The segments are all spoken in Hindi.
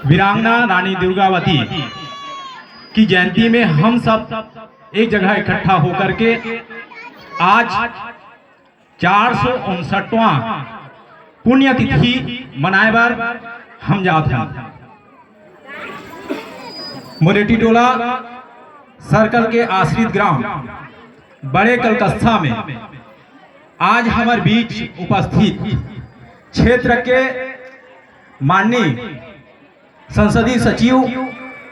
वीरांगना रानी दुर्गावती की जयंती में हम सब एक जगह इकट्ठा होकर के आज 459वां पुण्यतिथि मनाए बार हम जात हैं। मुरेटी टोला सर्कल के आश्रित ग्राम बड़े कलकस्ता में आज हमारे बीच उपस्थित क्षेत्र के माननीय संसदीय सचिव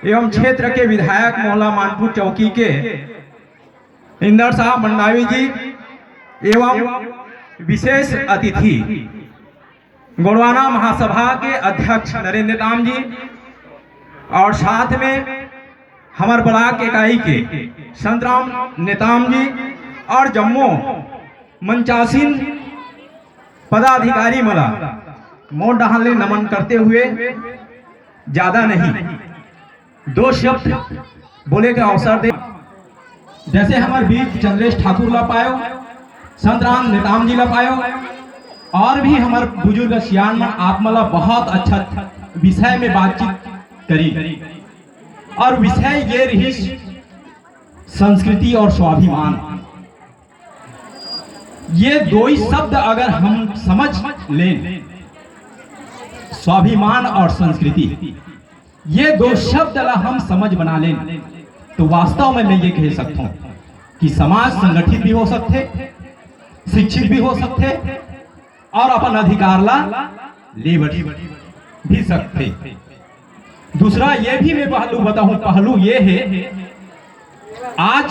एवं क्षेत्र के विधायक मोहल्ला मानपुर चौकी के इंदर साहब मंडावी जी एवं विशेष अतिथि गोंडवाना महासभा के अध्यक्ष नरेंद्र नेताम जी और साथ में हमारे ब्लॉक इकाई के संतराम नेताम जी और जम्मू मंचासीन पदाधिकारी मला मोड़ डालने नमन करते हुए ज्यादा नहीं दो शब्द बोले के अवसर दे। जैसे हमारे बीच चंद्रेश ठाकुर ला पायो, संतराम नेताम जी ला पायो और भी हमारे बुजुर्ग सियान में आप मला बहुत अच्छा विषय में बातचीत करी और विषय ये रही संस्कृति और स्वाभिमान। ये दो ही शब्द अगर हम समझ लें, स्वाभिमान और संस्कृति, ये दो शब्द हम समझ बना लें तो वास्तव में मैं ये कह सकता हूं कि समाज संगठित भी हो सकते, शिक्षित भी हो सकते और अपन अधिकार ला ले भी सकते। दूसरा ये भी मैं पहलू बताऊं, पहलू ये है आज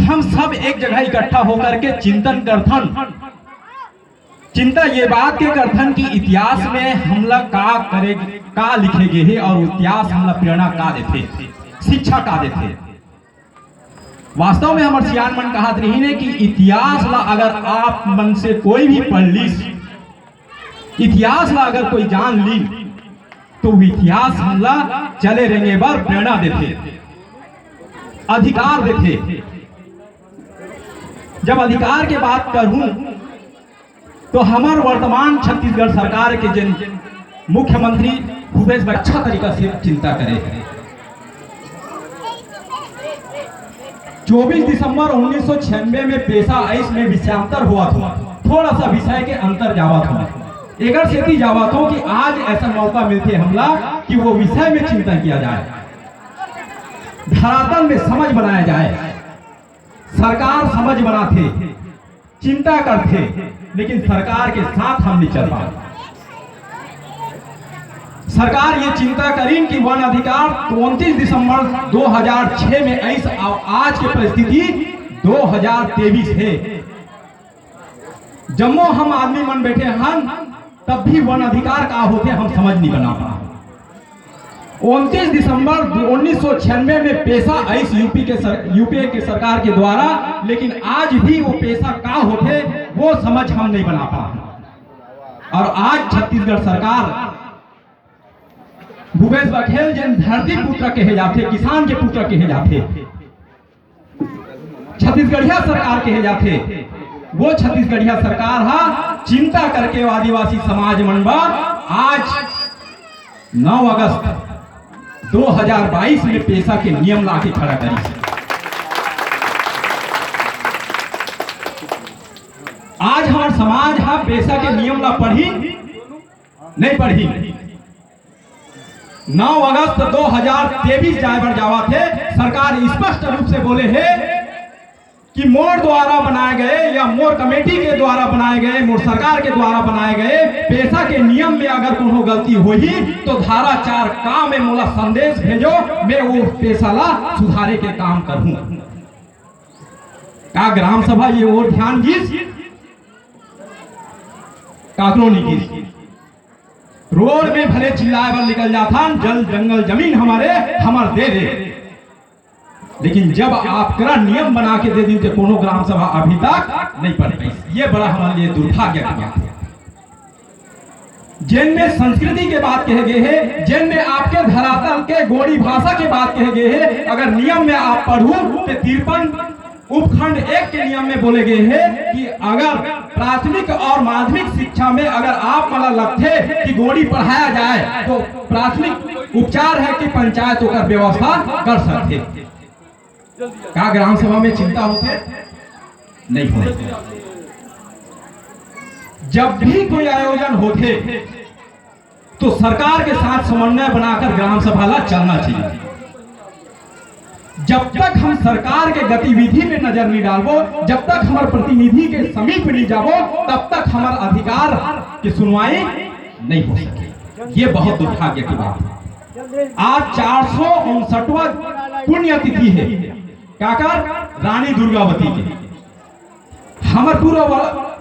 हम सब एक जगह इकट्ठा होकर के चिंतन करथन, चिंता ये बात के करथन कि इतिहास में हमला का करे, का लिखेगे है और इतिहास हमला प्रेरणा का देते, शिक्षा का देते। वास्तव में हमारे सियान मन कहत रही ने कि इतिहास ला अगर आप मन से कोई भी पढ़ ली, इतिहास ला अगर कोई जान ली तो इतिहास हमला चले रहेंगे बार प्रेरणा देते, अधिकार देते। जब अधिकार के बात करूं तो हमारे वर्तमान छत्तीसगढ़ सरकार के जिन मुख्यमंत्री भूपेश बघेल अच्छा तरीका से चिंता करे। 24 दिसंबर 1996 में पेशा आइस में विषयांतर हुआ था, थोड़ा सा विषय के अंतर जावा था, एक सेती जावा था कि आज ऐसा मौका मिलते हमला कि वो विषय में चिंतन किया जाए, धरातल में समझ बनाया जाए। सरकार समझ बनाते, चिंता करते, लेकिन सरकार के साथ हम नहीं चल पाए। सरकार ये चिंता करी कि वन अधिकार 29 दिसंबर 2006 में ऐसा, आज की परिस्थिति 2023 है। जम्मू हम आदमी मन बैठे हैं तब भी वन अधिकार का होते हम समझ नहीं बना पा। 29 दिसंबर 1996 में पेशा आइस यूपी के सरकार के द्वारा, लेकिन आज भी वो पेशा का होते वो समझ हम नहीं बना पा। और आज छत्तीसगढ़ सरकार भूपेश बघेल जिन धरती पुत्र कहे जाते, किसान के पुत्र कहे जाते, छत्तीसगढ़िया सरकार कहे जाते, वो छत्तीसगढ़िया सरकार हा चिंता करके आदिवासी समाज मनबा आज 9 अगस्त 2022 में पेशा के नियम लाके खड़ा करी। आज हमारा समाज हा पेशा के नियम ला पढ़ी नहीं पढ़ी। 9 अगस्त 2023 जाए बर जावा थे, सरकार स्पष्ट रूप से बोले है कि मोर द्वारा बनाए गए या मोर कमेटी के द्वारा बनाए गए, मोर सरकार के द्वारा बनाए गए पेशा के नियम में अगर कोनो गलती हुई तो धारा 4 का में मोला संदेश भेजो, मैं वो पेशा ला सुधारे के काम करूं। का ग्राम सभा ये और ध्यान गीस काकरो नहीं गीस। रोड में भले चिल्लाए बर निकल जाता, जल जंगल जमीन हमार दे दे, लेकिन जब आप करा नियम बना के दे दी तो कोनो ग्राम सभा अभी तक नहीं पढ़ पाई। ये बड़ा हमारे लिए दुर्भाग्य की बात है। जिनमें संस्कृति के बात कहे गए हैं, जिनमें आपके धरातल के गोड़ी भाषा के बात कहे गए हैं, अगर नियम में आप पढ़ू तो 53 उपखंड 1 के नियम में बोले गए हैं कि अगर प्राथमिक और माध्यमिक शिक्षा में अगर आप मतलब लगते कि गोली पढ़ाया जाए तो प्राथमिक उपचार है कि पंचायत होकर व्यवस्था कर सकते। क्या ग्राम सभा में चिंता होते नहीं होते। जब भी कोई आयोजन होते तो सरकार के साथ समन्वय बनाकर ग्राम सभा ला चलना चाहिए। जब तक हम सरकार के गतिविधि में नजर नहीं डालबो, जब तक हमारे प्रतिनिधि के समीप नहीं जाबो, तब तक हमारे अधिकार की सुनवाई नहीं हो सके। ये बहुत दुर्भाग्य की बात है। आज 459वां पुण्यतिथि है क्या कर रानी दुर्गावती के। हमारे पूरा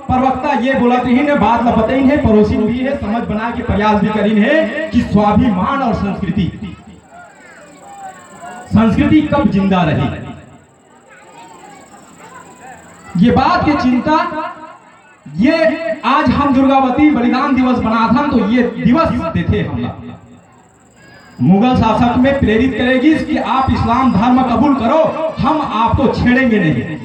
प्रवक्ता ये बोला ने बात लपते है, पड़ोसी भी है, समझ बना के प्रयास भी करीन है कि स्वाभिमान और संस्कृति कब जिंदा रही। ये बात की चिंता, ये आज हम दुर्गावती बलिदान दिवस बनाते तो ये दिवस देते हम मुगल शासक में प्रेरित करेगी कि आप इस्लाम धर्म कबूल करो, हम आपको छेड़ेंगे नहीं।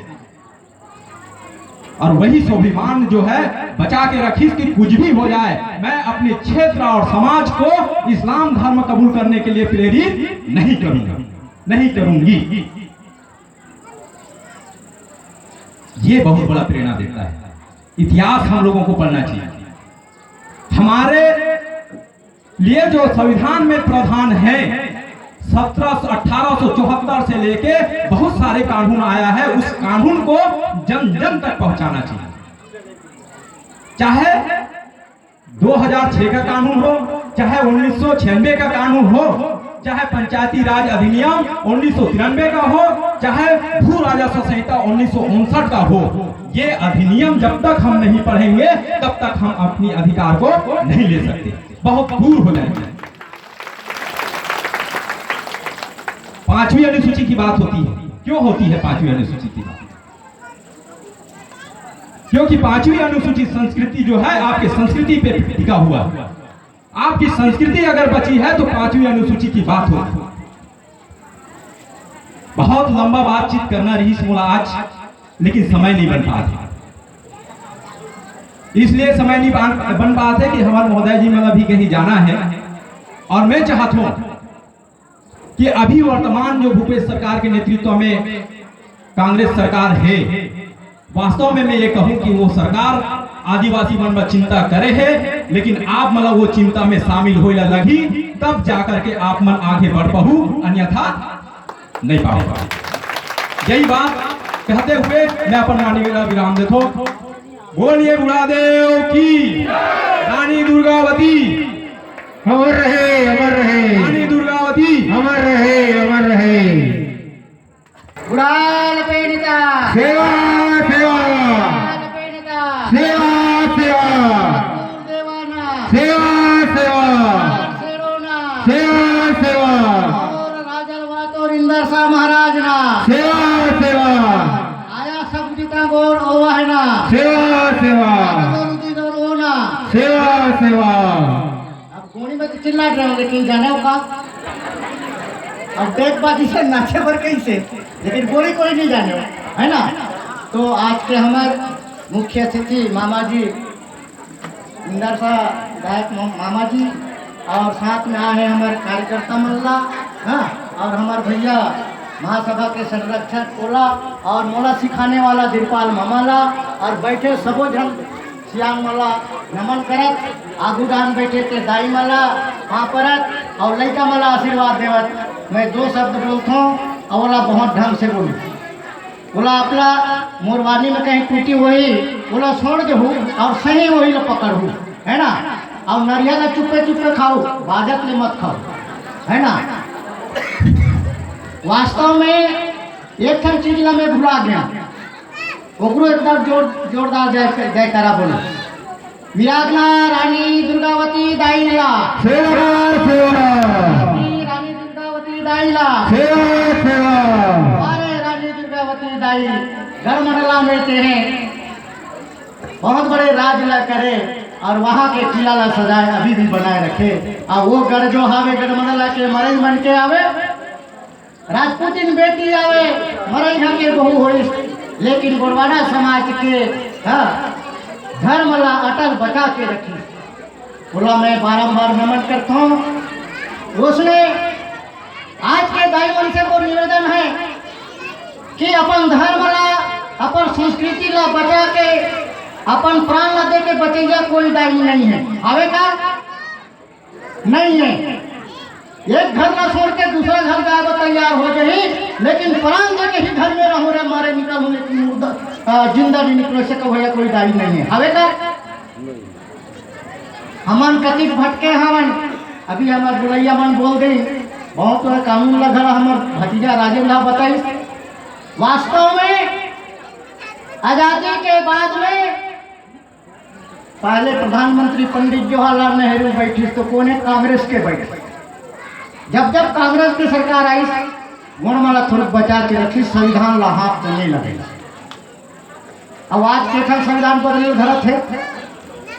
और वही स्वाभिमान जो है बचा के रखी कि कुछ भी हो जाए मैं अपने क्षेत्र और समाज को इस्लाम धर्म कबूल करने के लिए प्रेरित नहीं करूंगा, नहीं करूंगी। ये बहुत बड़ा प्रेरणा देता है। इतिहास हम लोगों को पढ़ना चाहिए। हमारे लिए जो संविधान में प्रावधान है 1874 से लेके बहुत सारे कानून आया है, उस कानून को जन जन तक पहुंचाना चाहिए। चाहे 2006 का कानून हो, चाहे 1996 का कानून हो, चाहे पंचायती राज अधिनियम 1993 का हो, चाहे भू राजस्व संहिता 1959 का हो। ये अधिनियम जब तक हम नहीं पढ़ेंगे तब तक हम अपनी अधिकार को नहीं ले सकते, बहुत दूर हो जाएंगे। 5वीं अनुसूची की बात होती है। क्यों होती है 5वीं अनुसूची की बात? क्योंकि 5वीं अनुसूची संस्कृति जो है आपके संस्कृति पे टिका हुआ है। आपकी संस्कृति अगर बची है तो 5वीं अनुसूची की बात होती है। बहुत लंबा बातचीत करना रही मोला आज, लेकिन समय नहीं बन पाता। इसलिए समय नहीं बन पाते कि हमारे महोदय जी मतलब भी कहीं जाना है। और मैं चाहता हूं कि अभी वर्तमान जो भूपेश सरकार के नेतृत्व में कांग्रेस सरकार है, वास्तव में मैं ये कहूं कि वो सरकार आदिवासी मन में चिंता करे है, लेकिन आप मतलब वो चिंता में शामिल हो लगी तब जाकर के आप मन आगे बढ़ पाऊ, अन्यथा नहीं पाऊंगा। यही बात कहते हुए मैं अपन वाणी मेरा विराम देता हूं। बोलिए बुढ़ादेव की, रानी दुर्गावती अमर रहे, अमर रहे, रानी दुर्गावती अमर रहे, अमर रहे। उड़ाल पेनिता सेवा सेवा, उड़ाल पेनिता सेवा सेवा, देवाना सेवा सेवा, सेरोना सेवा सेवा, और राजल वातोर इंदर शाह महाराज ना सेवा सेवा, आया सब जीता गोर ओवाहना सेवा सेवा, रुदी दौर ओना सेवा सेवा। अब गोनी में तो चिल्ला रहे हो, लेकिन जाने हो का अब देख बाजी से नाचे पर कैसे, लेकिन कोई कोई नहीं जाने हो, है ना। तो आज के हमारे मुख्य अतिथि मामा जी इंदर शाह विधायक मामा जी, और साथ में आए हैं हमारे कार्यकर्ता मल्ला, हाँ, और हमारे भैया महासभा के संरक्षक ओला, और मोला सिखाने वाला दिरपाल मामाला, और बैठे सबो जन सियांग मला नमन करत, आगुदान बैठे थे दाई मला वहाँ परत, और लड़का मला आशीर्वाद देवत। मैं 2 शब्द बोलता हूँ और बोला बहुत ढंग से बोलूँ। बोला अपना मोरवानी में कहीं टूटी हुई बोला छोड़ के हूँ, और सही वही लो पकड़ हूँ, है ना। और नरिया चुप्पे चुप्पे खाओ, बाजत ले मत खाओ, है ना। वास्तव में एक ठन चीज ला मैं भुला गया, ओकरो एकदम जोरदार जयकारा बोलो। विरागना रानी दुर्गावती दाईला, सेवा सेवा, रानी दुर्गावती दाईला, सेवा सेवा। अरे रानी दुर्गावती दाई गढ़मंडला में तेरे बहुत बड़े राज ला करे, और वहाँ के किला ला सजाए अभी भी बनाए रखे। और वो गढ़ जो हावे गढ़मंडला के मरई बन के आवे, राजपूतिन बेटी आवे मरई घर के बहू होई लेकिन गोरवाना समाज के धर्म ला अटल बचा के रखी। बोला मैं बारंबार नमन करता हूँ। उसने आज के दाई मन से वो निवेदन है कि अपन धर्म ला अपन संस्कृति ला बचा के अपन प्राण ला दे के बचैया कोई दाई नहीं है। आवे का नहीं है। एक घर ना छोड़ के दूसरा घर जाए तो तैयार हो जाए, लेकिन प्राण दे के ही घर में रहो रे मारे निकल होने की मुर्दा जिंदा भी निकल से कहो कोई दाई नहीं है। आवे का हमन कतिक भटके हवन। अभी हमार बुलैया मन बोल गई बहुत कानून लगा हमार भतीजा राजेंद्र बताई। वास्तव में आजादी के बाद में पहले प्रधानमंत्री पंडित जवाहरलाल नेहरू बैठी तो कोने कांग्रेस के बैठे। जब जब कांग्रेस की सरकार आई गुणमाला थोड़ा बचा के रखी, संविधान ला हाथ तो नहीं लगे। अब आज के संविधान बदले धरा थे,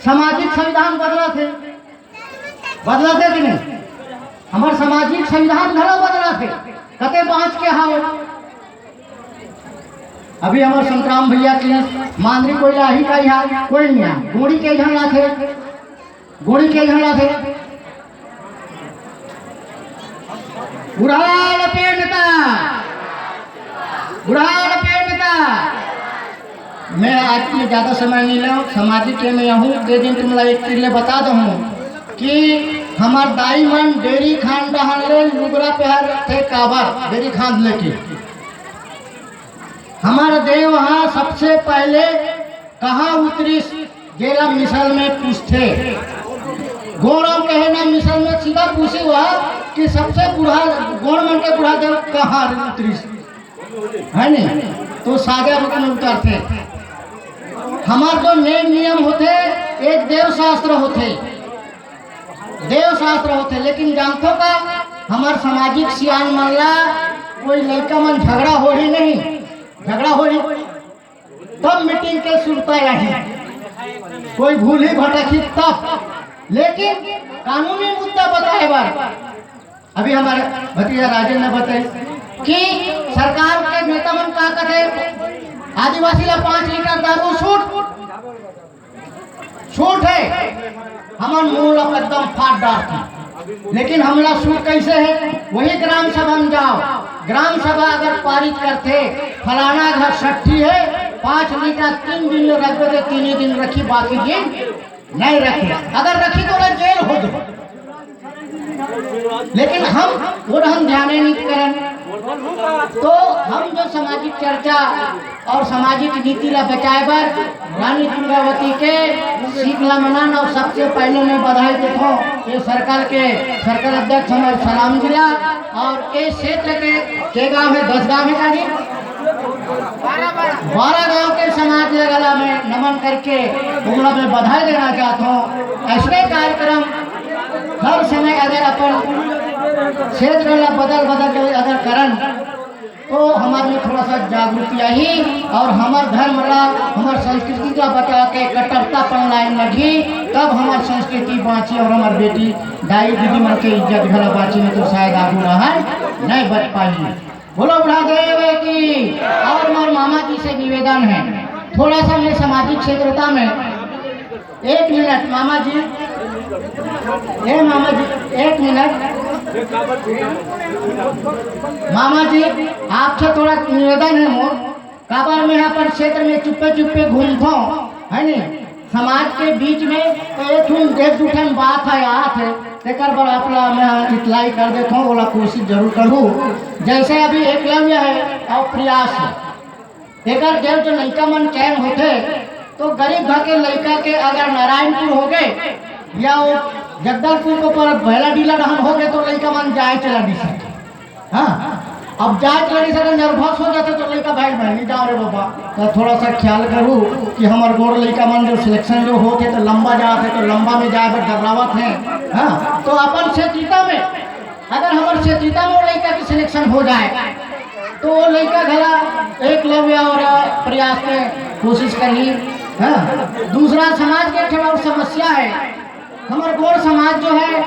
सामाजिक संविधान बदला थे कि नहीं? हमारे सामाजिक संविधान धरा बदला थे कते बाँच के हाँ। अभी हमारे संतराम भैया के मांदरी कोई लाही का यहाँ कोई नहीं है। गोड़ी के झंडा थे, गोड़ी के झंडा थे बुढ़ाल पेड़ता, बुढ़ाल पेड़ता। मैं आज में ज्यादा समय नहीं लूँ, सामाजिक में हूँ। दे दिन तुमला एक चीज बता दूँ कि हमार दाई मन डेरी खान डहाले लुगरा पहर थे काबर डेरी खान लेके। हमारे देव वहाँ सबसे पहले कहाँ उतरी गेला मिसल में पूछते गोड़ा कहे ना मिसल में सीधा पूछे हुआ कि सबसे बूढ़ा गोड़ मन के बूढ़ा देव कहाँ उतरी है नहीं, तो साजा रुक में उतरते। हमारे जो नियम होते एक देव शास्त्र होते, देव शास्त्र होते। लेकिन जानते का हमारे सामाजिक सियान मानला कोई लड़का मन झगड़ा हो ही नहीं, झगड़ा हो ही तब मीटिंग के सुनता यही कोई भूल ही भटकी तब। लेकिन कानूनी मुद्दा बताए बार अभी हमारे भतीजा राजन ने बताई कि सरकार के नेता मन का कहते आदिवासी ला 5 लीटर दारू छूट है। हमार मुंह एकदम फाट डाल थी। लेकिन हमला सूट कैसे है? वही ग्राम सभा में जाओ, ग्राम सभा अगर पारित करते फलाना घर 60 है 5 लीटर 3 दिन में रख दे, 3 दिन रखी बाकी दिन नहीं रखी। अगर रखी तो जेल हो जाए। लेकिन हम ध्यान नहीं करें। तो हम जो सामाजिक चर्चा और सामाजिक नीति ला बचाए बर रानी दुर्गावती के सीख ला मनाना और सबसे पहले मैं बधाई देता हूँ ये सरकार अध्यक्ष हमारे सलाम जिला और ये क्षेत्र के गांव है 10 गांव है का जी 12 गांव के समाज लगला में नमन करके उमला में बधाई देना चाहता हूँ। ऐसे कार्यक्रम हर समय अगर अपन क्षेत्र बदल के अगर करन तो हमारे में थोड़ा सा जागृति आई और हमार धर्म ला हमार संस्कृति का बचा के कट्टरतापन लाइन लगी, तब हमार संस्कृति बाँची और हमार बेटी दाई दीदी मन के इज्जत घर बाँची में तो शायद आगू रहा नहीं बच पाई। बोलो बुढ़ादेव की। और हमारे मामा जी से निवेदन है थोड़ा सा मैं सामाजिक क्षेत्रता में 1 मिनट मामा जी, मामा जी 1 मिनट मामा जी आपसे थोड़ा निवेदन है मोर काबर में यहाँ पर क्षेत्र में चुप्पे घूमता हूँ है नहीं समाज के बीच में तो एक दूठन बात है याद है तेकर बड़ अपना मैं इतलाई कर देता हूँ बोला कोशिश जरूर करूँ। जैसे अभी एकलव्य है और प्रयास है एक देव जो लड़का मन चयन होते तो गरीब घर के लड़का के अगर नारायणपुर हो गए या वो जगदलपुर को पर पहला डीला डहन हो गए तो लड़का मन जाए चला दी सकते। हाँ अब जाए चला नहीं सकते नर्वस हो जाते तो लड़का भाई नहीं जाओ रे बाबा तो थोड़ा सा ख्याल करूँ कि हमारे गोर लड़का मन जो सिलेक्शन जो होते तो लंबा जाते तो लंबा में जाए पर डरावत है। हाँ तो अपन क्षेत्रीता में अगर हमारे क्षेत्रीता में वो लड़का की सिलेक्शन हो जाए तो वो लड़का घला एकलव्य और प्रयास में कोशिश करी। हाँ दूसरा समाज के और समस्या है हमारे गौर समाज जो है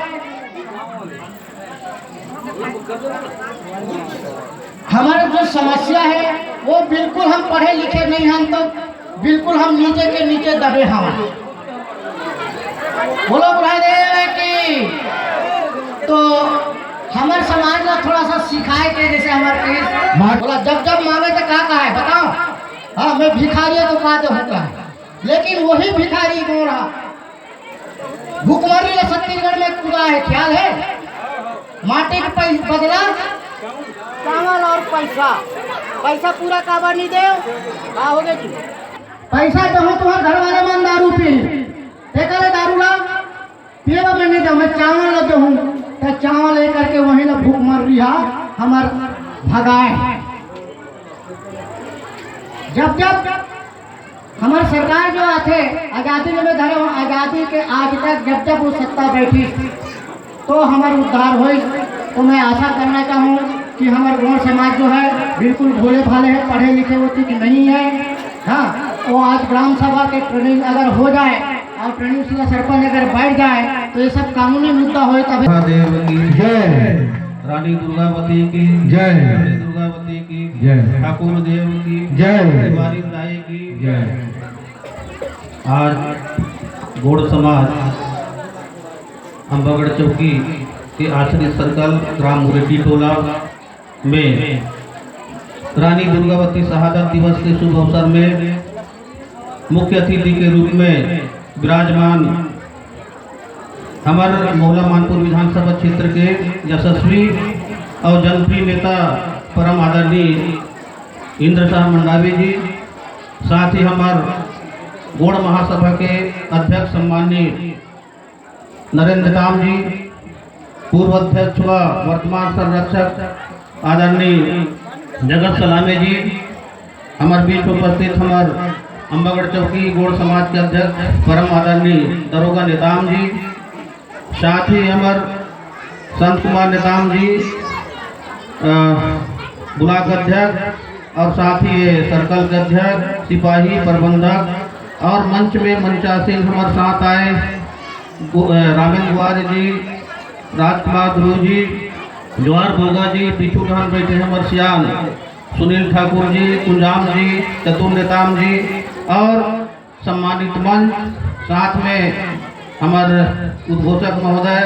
हमारे जो समस्या है वो बिल्कुल हम पढ़े लिखे नहीं, हम तो बिल्कुल हम नीचे के नीचे दबे हम। बोलो बुढ़ादेव की। तो हमारे समाज में थोड़ा सा सिखाए के जैसे हमारे बोला जब जब मांगे तो कहा है बताओ, हाँ मैं भिखारी है तो कहा तो होता है, लेकिन वही भिखारी कौन रहा, भूखमरी छत्तीसगढ़ में कूदा है, ख्याल है? माटी के बदला चावल और पैसा, पैसा पूरा काबा नहीं दे हो गए जी। पैसा तो हो तुम्हारे घर वाले मन दारू पी करे, दारू ला पिएगा मैं नहीं दो, मैं चावल ला दो हूँ तो चावल लेकर के वहीं ना भूख मर रहा हमार भगाए। जब जब हमारी सरकार जो आते आज़ादी में धरे, आज़ादी के आज तक जब जब वो सत्ता बैठी तो हमारा उद्धार हुई। तो मैं आशा करना चाहूँ कि हमारे गौड़ समाज जो है बिल्कुल भोले भाले है, पढ़े लिखे होती कि नहीं है। हाँ, वो आज ग्राम सभा के ट्रेनिंग अगर हो जाए और ट्रेनिंग से सरपंच अगर बैठ जाए तो ये सब कानूनी मुद्दा हो तभी। महादेव की जय, रानी दुर्गावती की जय, रानी दुर्गावती की जय, ठाकुर देव की जय, तिवारी दाई की जय। आज गोड़ समाज अम्बागढ़ चौकी के आश्रित सर्कल ग्राम मुरेटी टोला में रानी दुर्गावती शहादत दिवस के शुभ अवसर में मुख्य अतिथि के रूप में विराजमान हमारे मोहला मानपुर विधानसभा क्षेत्र के यशस्वी और जनप्रिय नेता परम आदरणीय इंद्र शाह मंडावी जी, साथ ही हमारे गोड़ महासभा के अध्यक्ष सम्माननीय नरेंद्र दाम जी, पूर्व अध्यक्ष व वर्तमान संरक्षक आदरणीय जगत सलामे जी, हमारे बीच उपस्थित हमारे अम्बागढ़ चौकी गोड़ समाज के अध्यक्ष परम आदरणीय दरोगा नेताम जी, साथ ही हमारे संत कुमार नेताम जी ब्लॉक अध्यक्ष और साथ ही ये सर्कल के अध्यक्ष, सिपाही, प्रबंधक और मंच में मंचासीन हमारे साथ आए रामेन गुआर जी, राजकुमार गुरु जी, जवाहर भोगा जी, पीछू धान बैठे हमारे सियान सुनील ठाकुर जी, कुंजाम जी, चतुर नेताम जी और सम्मानित मंच, साथ में हमारे उद्घोषक महोदय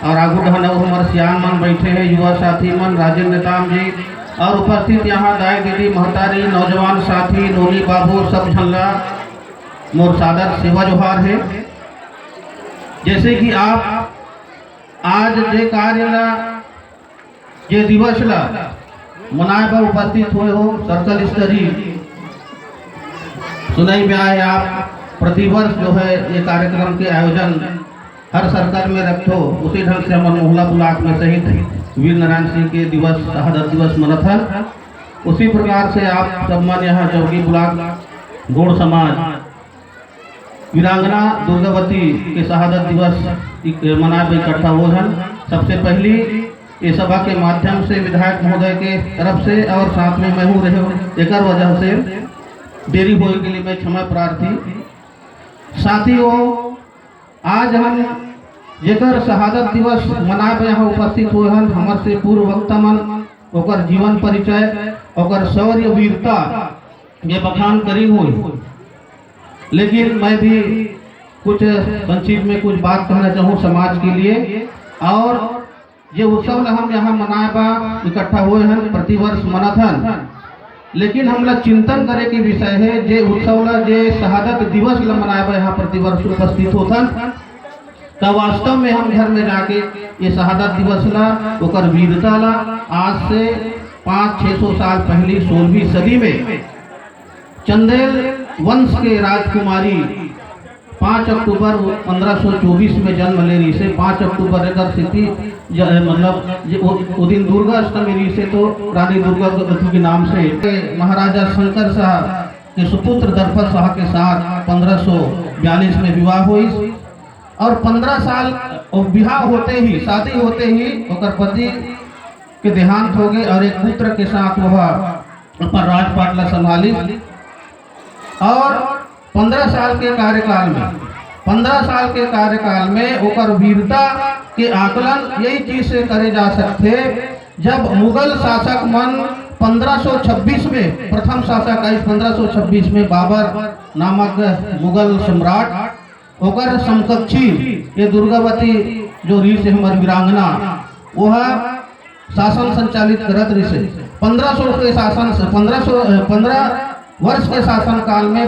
और आगू ढहन और हमारे सियान मन बैठे हैं, युवा साथी मन, राजेंद्र नेताम जी और उपस्थित यहाँ दाई दीदी, महतारी, नौजवान साथी, नोनी बाबू, सब झल्ला मोर सादर सेवा जोहार है। जैसे कि आप आज जे कार्य ला जे दिवस ला मनाए पर उपस्थित हुए हो, सर्कल स्तरीय सुनाई में आए आप प्रतिवर्ष जो है ये कार्यक्रम के आयोजन हर सर्कल में रखो, उसी ढंग से हमारे मोहला ब्लॉक में शहीद वीर नारायण सिंह के दिवस शहादत दिवस मनत है, उसी प्रकार से आप सब मन यहाँ चौकी ब्लॉक गोड़ समाज वीरांगना दुर्गावती के शहादत दिवस मनाए इकट्ठा हो हन। सबसे पहली ये सभा के माध्यम से विधायक महोदय के तरफ से और साथ में मैं हूँ रहे एक वजह से देरी होने के लिए मैं क्षमा प्रार्थी। साथियों, आज हम जेकर शहादत दिवस मनाए यहाँ उपस्थित हुए हैं, हमारे से पूर्व वक्ता मन ओकर जीवन परिचय ओकर शौर्य वीरता ये बखान करी हुई, लेकिन मैं भी कुछ संक्षिप्त में कुछ बात कहना चाहूँ समाज के लिए। और ये उत्सव हम यहाँ मनाए बा इकट्ठा हुए हैं, प्रतिवर्ष मनत हन, लेकिन हमला चिंतन करे के विषय है जे उत्सव ला जे शहादत दिवस ला मनाए बा यहाँ प्रतिवर्ष उपस्थित होथन, तब वास्तव में हम घर में जाके ये शहादत दिवस ला ओकर वीरता ला आज से 500-600 साल पहले 16वीं सदी में चंदेल वंश के राजकुमारी 5 अक्टूबर 1524 में जन्म ले रही से 5 अक्टूबर अगर स्थिति मतलब वो दिन दुर्गा अष्टमी रही से तो रानी दुर्गावती के नाम से महाराजा शंकर शाह के सुपुत्र दरफर शाह के साथ 1542 में विवाह हुई और 15 साल विवाह होते ही शादी होते ही ओकर पति के देहांत हो गए और एक पुत्र के साथ वह अपन राजपाट ला संभाली। और 15 साल के कार्यकाल में ओकर वीरता के आकलन यही चीज से करे जा सकते जब मुगल शासक मन 1526 में प्रथम शासक आइस 1526 में बाबर नामक मुगल सम्राट ओकर समकक्षी ये दुर्गावती जो रीस है हमारी वीरांगना वह शासन संचालित करत रही से 1500 के शासन 15 वर्ष के शासन काल में